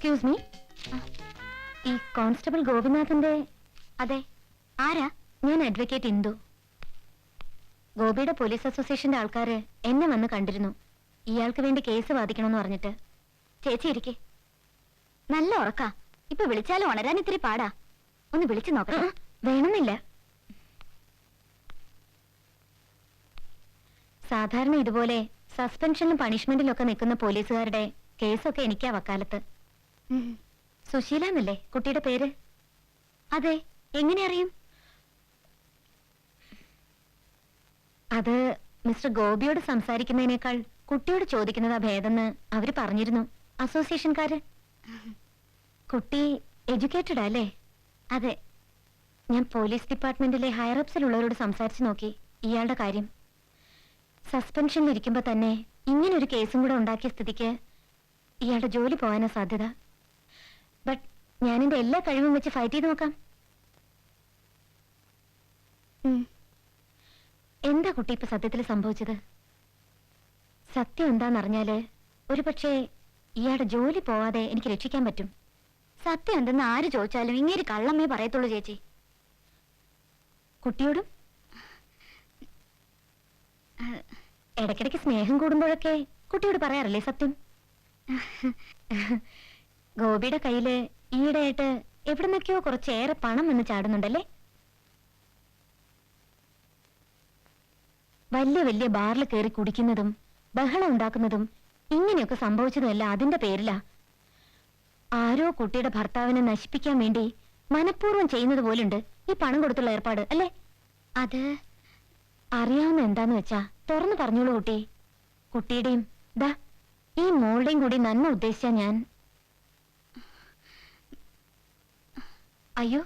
Excuse me, ഈ constable ഗോപിനാഥന്റെ? അതെ, ആരാ? ഞാൻ അഡ്വക്കേറ്റ് ഇന്ദു. ഗോപിയുടെ പോലീസ് അസോസിയേഷന്റെ ആൾക്കാര് എന്നെ വന്ന് കണ്ടിരുന്നു, ഇയാൾക്ക് വേണ്ടി കേസ് വാദിക്കണമെന്ന് പറഞ്ഞിട്ട്. ചേച്ചി ഇരിക്കെ. നല്ല ഉറക്കാ. ഇപ്പൊ വിളിച്ചാലും ഉണരാൻ ഇത്തിരി പാടാ. ഒന്ന് വിളിച്ചു നോക്കാം. വേണമെന്നില്ല. സാധാരണ ഇതുപോലെ സസ്പെൻഷനിലും പണിഷ്മെന്റിലും ഒക്കെ നിൽക്കുന്ന പോലീസുകാരുടെ കേസൊക്കെ എനിക്കാ വക്കാലത്ത്. സുശീല എന്നല്ലേ കുട്ടിയുടെ പേര്? അതെ, എങ്ങനെ അറിയും? അത് മിസ്റ്റർ ഗോപിയോട് സംസാരിക്കുന്നതിനേക്കാൾ കുട്ടിയോട് ചോദിക്കുന്നതാ ഭേദമെന്ന് അവര് പറഞ്ഞിരുന്നു, അസോസിയേഷൻകാര്. കുട്ടി എഡ്യൂക്കേറ്റഡ് അല്ലേ? അതെ. ഞാൻ പോലീസ് ഡിപ്പാർട്ട്മെന്റിലെ ഹയറപ്സിലുള്ളവരോട് സംസാരിച്ചു നോക്കി ഇയാളുടെ കാര്യം. സസ്പെൻഷനിലിരിക്കുമ്പോ തന്നെ ഇങ്ങനൊരു കേസും കൂടെ ഉണ്ടാക്കിയ സ്ഥിതിക്ക് ഇയാളുടെ ജോലി പോകാനാ സാധ്യത. ബട്ട് ഞാൻ എന്റെ എല്ലാ കഴിവും വെച്ച് ഫൈറ്റ് ചെയ്ത് നോക്കാം. എന്താ കുട്ടി ഇപ്പൊ സത്യത്തിൽ സംഭവിച്ചത്? സത്യം എന്താന്നറിഞ്ഞാല് ഒരു പക്ഷേ ഇയാളുടെ ജോലി പോവാതെ എനിക്ക് രക്ഷിക്കാൻ പറ്റും. സത്യം എന്തെന്ന് ആര് ചോദിച്ചാലും ഇങ്ങനെ കള്ളമ്മേ പറയത്തുള്ളൂ ചേച്ചി. കുട്ടിയോടും ഇടയ്ക്കിടയ്ക്ക് സ്നേഹം കൂടുമ്പോഴൊക്കെ കുട്ടിയോട് പറയാറില്ലേ സത്യം? ഗോപിയുടെ കയ്യില് ഈയിടെയായിട്ട് എവിടുന്നൊക്കെയോ കുറച്ചേറെ പണം വന്ന് ചാടുന്നുണ്ടല്ലേ? വലിയ വലിയ ബാറിൽ കയറി കുടിക്കുന്നതും ബഹളം ഉണ്ടാക്കുന്നതും ഇങ്ങനെയൊക്കെ സംഭവിച്ചതുമല്ല അതിന്റെ പേരിലാ. ആരോ കുട്ടിയുടെ ഭർത്താവിനെ നശിപ്പിക്കാൻ വേണ്ടി മനഃപൂർവ്വം ചെയ്യുന്നത് പോലുണ്ട് ഈ പണം കൊടുത്തുള്ള ഏർപ്പാട് അല്ലേ? അത് അറിയാവുന്ന എന്താന്ന് വെച്ചാ തുറന്നു പറഞ്ഞോളൂ കുട്ടി. കുട്ടിയുടെയും ദാ ഈ മോളുടെയും കൂടി നന്മ ഉദ്ദേശിച്ച ഞാൻ. അയ്യോ,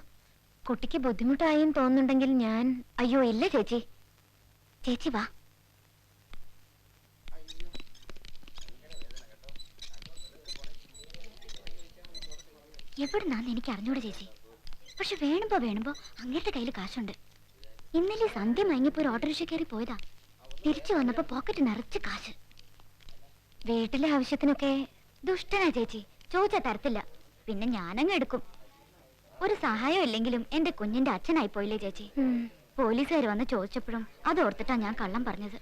കുട്ടിക്ക് ബുദ്ധിമുട്ടായെന്ന് തോന്നുന്നുണ്ടെങ്കിൽ ഞാൻ. അയ്യോ ഇല്ല ചേച്ചി. ചേച്ചി വാ. എവിടുന്നാന്ന് എനിക്ക് അറിഞ്ഞൂടെ ചേച്ചി. പക്ഷെ വേണുമ്പോ അങ്ങനത്തെ കയ്യിൽ കാശുണ്ട്. ഇന്നലെ സന്ധ്യ മയങ്ങിപ്പോ ഒരു ഓട്ടോറിക്ഷ കയറി പോയതാ. തിരിച്ചു വന്നപ്പോ പോക്കറ്റ് നിറച്ച് കാശ്. വീട്ടിലെ ആവശ്യത്തിനൊക്കെ. ദുഷ്ടനാ ചേച്ചി, ചോദിച്ചാ തരത്തില്ല. പിന്നെ ഞാനങ്ങ് എടുക്കും. ഒരു സഹായം ഇല്ലെങ്കിലും എന്റെ കുഞ്ഞിന്റെ അച്ഛനായി പോയില്ലേ ചേച്ചി. പോലീസുകാർ വന്ന് ചോദിച്ചപ്പോഴും അതോർത്തിട്ടാ ഞാൻ കള്ളം പറഞ്ഞത്.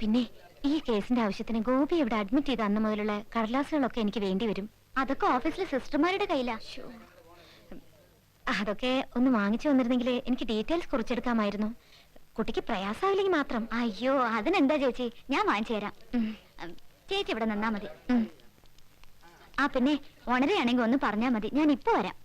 പിന്നെ ഈ കേസിന്റെ ആവശ്യത്തിന് ഗോപി ഇവിടെ അഡ്മിറ്റ് ചെയ്ത അന്ന് മുതലുള്ള കടലാസുകളൊക്കെ എനിക്ക് വേണ്ടി വരും. അതൊക്കെ ഓഫീസിലെ സിസ്റ്റർമാരുടെ കയ്യിലാ. അതൊക്കെ ഒന്ന് വാങ്ങിച്ചു വന്നിരുന്നെങ്കിൽ എനിക്ക് ഡീറ്റെയിൽസ് കുറിച്ചെടുക്കാമായിരുന്നു. കുട്ടിക്ക് പ്രയാസമില്ലെങ്കിൽ മാത്രം. അയ്യോ അതിനെന്താ ചേച്ചി, ഞാൻ വാങ്ങിച്ചു തരാം. ചേച്ചി ഇവിടെ നിന്നാ മതി. പിന്നെ ഉണരെയാണെങ്കിൽ ഒന്ന് പറഞ്ഞാ മതി, ഞാൻ ഇപ്പൊ വരാം.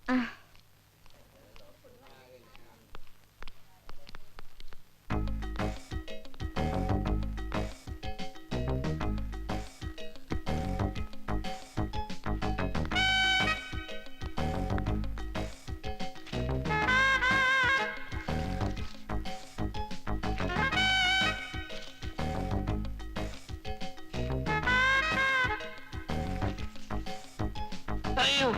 അയ്യോ,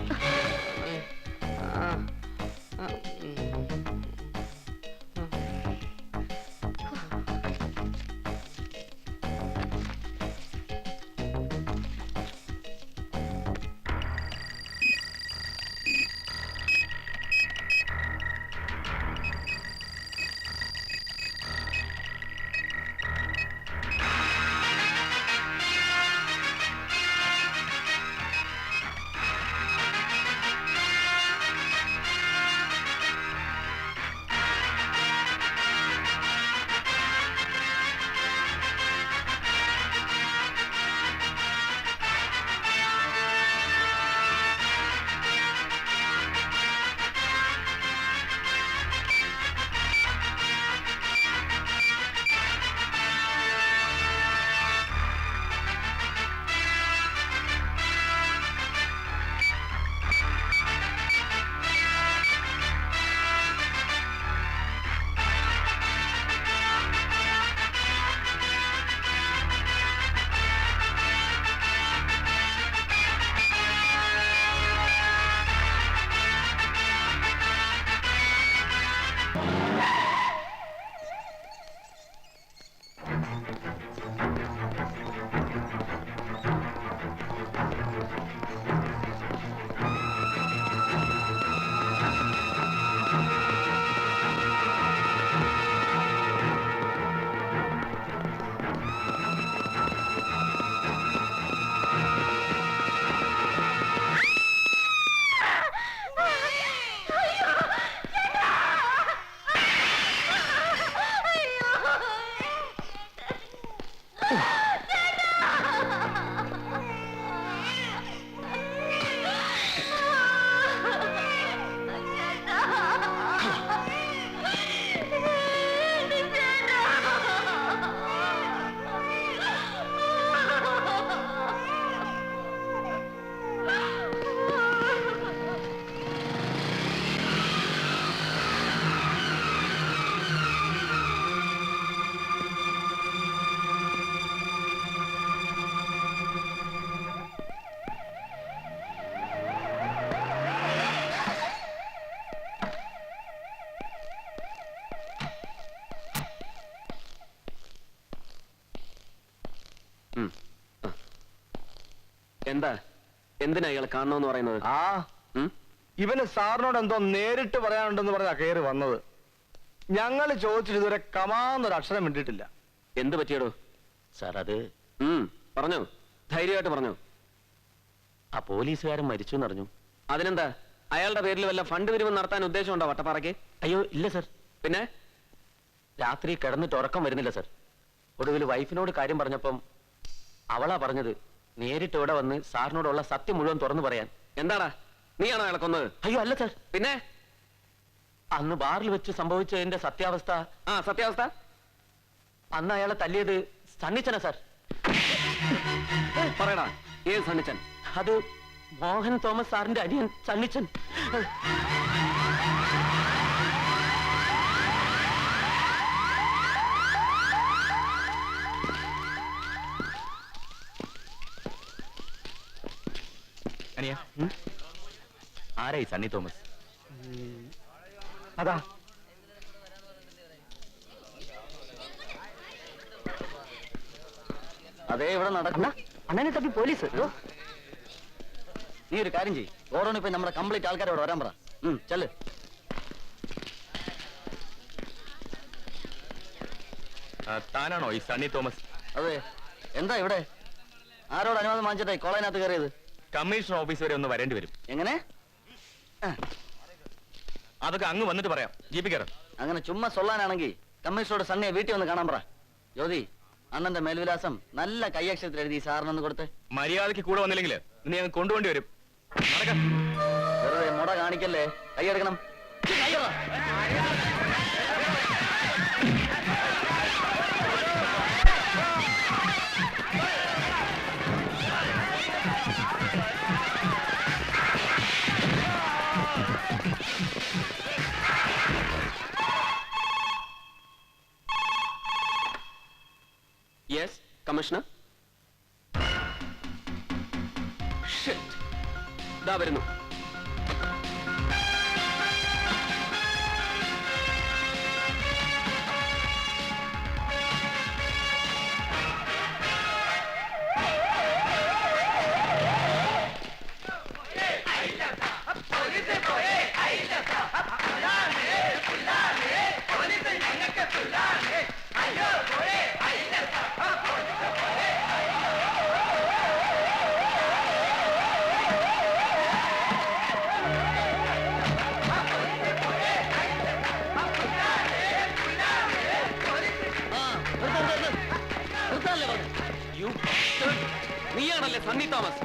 എന്താ എന്തിനാ ഇയാൾ കാണണമെന്ന് പറയുന്നത്? ഇവന് സാറിനോട് എന്തോ നേരിട്ട് പറയാനുണ്ടെന്ന് പറഞ്ഞാ കയറി വന്നത്. ഞങ്ങൾ ചോദിച്ചിട്ട് ഇതുവരെ കമാന്നൊരു അക്ഷരം വിട്ടിട്ടില്ല. എന്ത് പറ്റിയടോ? സാർ അത് പറഞ്ഞു, ധൈര്യമായിട്ട് പറഞ്ഞു. ആ പോലീസുകാരൻ മരിച്ചു എന്നറിഞ്ഞു. അതിനെന്താ? അയാളുടെ പേരിൽ വല്ല ഫണ്ട് പിരിവ് നടത്താൻ ഉദ്ദേശമുണ്ടോ വട്ടപ്പാറയ്ക്ക്? അയ്യോ ഇല്ല സർ. പിന്നെ രാത്രി കിടന്നിട്ട് ഉറക്കം വരുന്നില്ല സർ. ഒടുവിൽ വൈഫിനോട് കാര്യം പറഞ്ഞപ്പം അവളാ പറഞ്ഞത് നേരിട്ട് ഇവിടെ വന്ന് സാറിനോടുള്ള സത്യം മുഴുവൻ തുറന്നു പറയാൻ. എന്താടാ, നീയാണോ അയാളെ കൊന്നത്? അയ്യോ അല്ല സർ. പിന്നെ അന്ന് ബാറിൽ വെച്ച് സംഭവിച്ചതിന്റെ സത്യാവസ്ഥ. സത്യാവസ്ഥ അന്ന് അയാളെ തല്ലിയത് സണ്ണിച്ചനാ സർ. പറയടാ, ഏത് സണ്ണിച്ചൻ? അത് മോഹൻ തോമസ് സാറിന്റെ അനിയൻ സണ്ണിച്ചൻ. അനിയ, ആരായി സണ്ണി തോമസ്? അതാ അതേ ഇവിടെ നടക്കുന്ന അണ്ണനെ തപ്പി പോലീസ്. നീ ഒരു കാര്യം ചെയ്യ്, ഓരോന്ന് ഇപ്പൊ നമ്മുടെ കംപ്ലീറ്റ് ആൾക്കാരോട് വരാൻ പറ. ചെല്ല്. താനാണോ ഈ സണ്ണി തോമസ്? അതെ. എന്താ ഇവിടെ? ആരോട് അനുവാദം വാങ്ങിച്ചിട്ടായി കോളേജിനകത്ത് കയറിയത്? കമ്മീഷൻ ഓഫീസ് വരെ ഒന്ന് വരേണ്ടി വരും. എങ്ങനെ? അതൊക്കെ അങ്ങ് വന്നിട്ട് പറയാം. ജീപ്പി കയറാം. അങ്ങനെ ചുമ്മാ സൊല്ലാനാണെങ്കിൽ കമ്മീഷനോട് സണ്ണിയെ വീട്ടിൽ വന്ന് കാണാൻ പറ. ജ്യോതി, അണ്ണന്റെ മേൽവിലാസം നല്ല കയ്യക്ഷരത്തിൽ എഴുതി സാറിനൊന്ന് കൊടുത്ത്. മര്യാദയ്ക്ക് കൂടെ വന്നില്ലെങ്കിൽ നിന്നെ അങ്ങ് കൊണ്ടുപോണ്ടി വരും. വെറുതെ മുട കാണിക്കല്ലേ, കൈയെടുക്കണം. Yes commissioner. ദാ വരുന്നു. നീയാണല്ലേ സണ്ണി തോമസ്?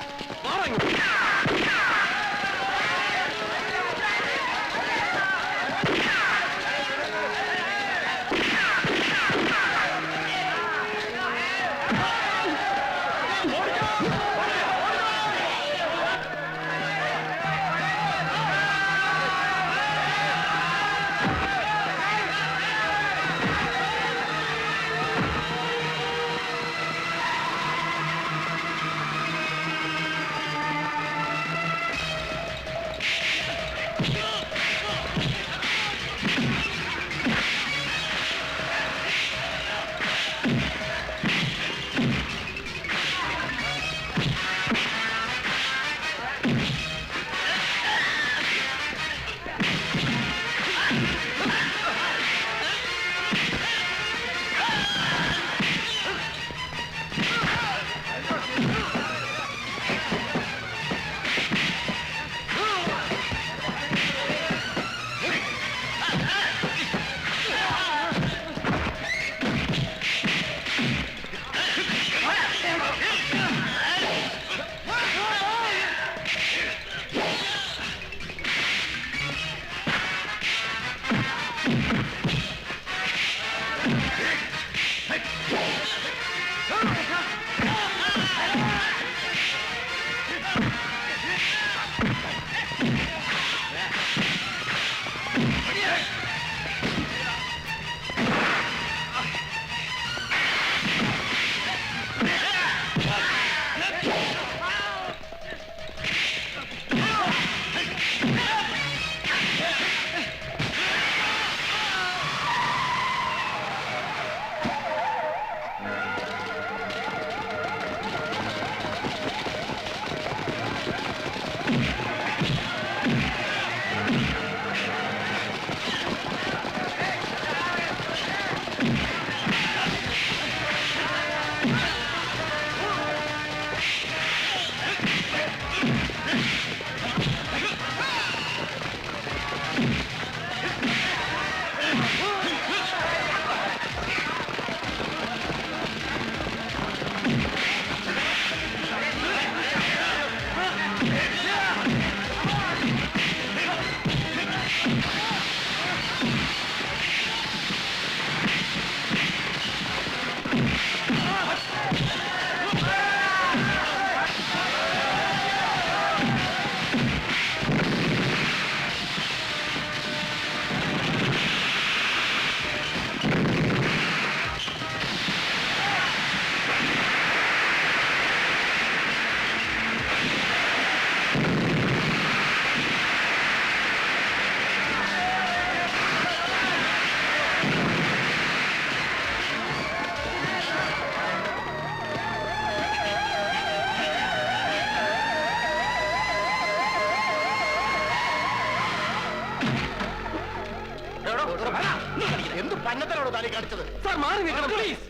എന്ത് പന്നത്തരോട് താലി കാണിച്ചത്? സാർ മാറി നിൽക്കണം പ്ലീസ്.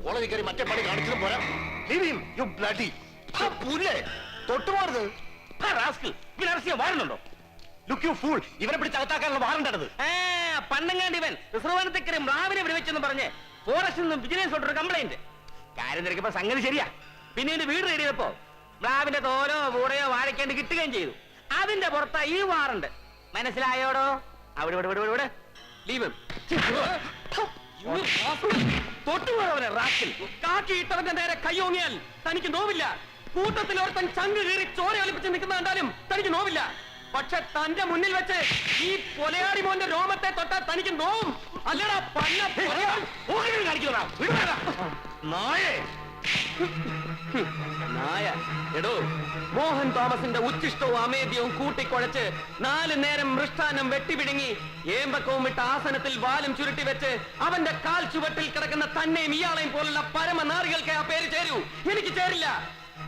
കോളേജിൽ കയറി മറ്റേ പണി കാണിച്ചതും പോരാ. Leave him, you bloody. പുല്ലേ തൊട്ടുപോകരുത്. വാറണ്ടുണ്ടോ? Look you fool. ഇവനെ പിടിച്ചകത്താക്കാനുള്ള വാറണ്ടത്. പണ്ടങ്ങാണ്ട് ഇവൻ റിസർവാനത്തേക്ക് മ്ലാവിനെ വിളിവെച്ചെന്ന് പറഞ്ഞ് ഫോറസ്റ്റിൽ നിന്നും വിജിലൻസ് ഒരു കംപ്ലൈന്റ്. കാര്യം തിരക്കിയപ്പോ സംഗതി ശരിയാ. പിന്നെ എന്റെ വീട് റെഡി ചെയ്തപ്പോ മ്ലാവിന്റെ തോലോ കൂടെയോ വാഴയ്ക്കാണ്ട് കിട്ടുകയും ചെയ്തു. അതിന്റെ പുറത്താ ഈ വാറുണ്ട്. മനസ്സിലായോടോ? അവിടെ ഇവിടെ ലീവ് തൊട്ടുപോയവനെ റാക്കിൽ കാക്കി ഇട്ടവന്റെ നേരെ കയ്യോങ്ങിയാൽ തനിക്ക് നോവില്ല. കൂട്ടത്തിൽ ഒരുത്തൻ ചങ്ക് കീറി ചോര ഒലിപ്പിച്ച് നിൽക്കുന്ന കണ്ടാലും തനിക്ക് നോവില്ല. പക്ഷെ തന്റെ മുന്നിൽ വെച്ച് ഈ കൊലയാടി മോന്റെ രോമത്തെ തൊട്ടാൽ തനിക്ക് നോവും. അല്ലടാ പന്ന കാണിക്കണ നായ. എടോ, മോഹൻ തോമസിന്റെ ഉച്ചിഷ്ടവും അമേദ്യവും കൂട്ടിക്കുഴച്ച് 4 നേരം മൃഷ്ടാനം വെട്ടിപിടുങ്ങി ഏമ്പക്കവും വിട്ട ആസനത്തിൽ വാലും ചുരുട്ടി വെച്ച് അവന്റെ കാൽ ചുവട്ടിൽ കിടക്കുന്ന തന്നെയും ഇയാളെയും പോലുള്ള പരമനാറികൾക്ക് ആ പേര് ചേരൂ. എനിക്ക് ചേരില്ല.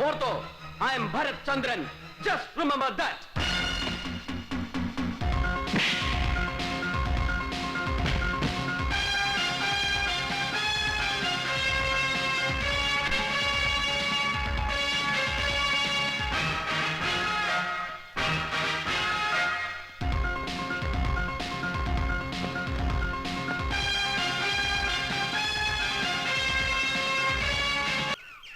ഓർത്തോ, I M Bharat Chandran. Just remember that.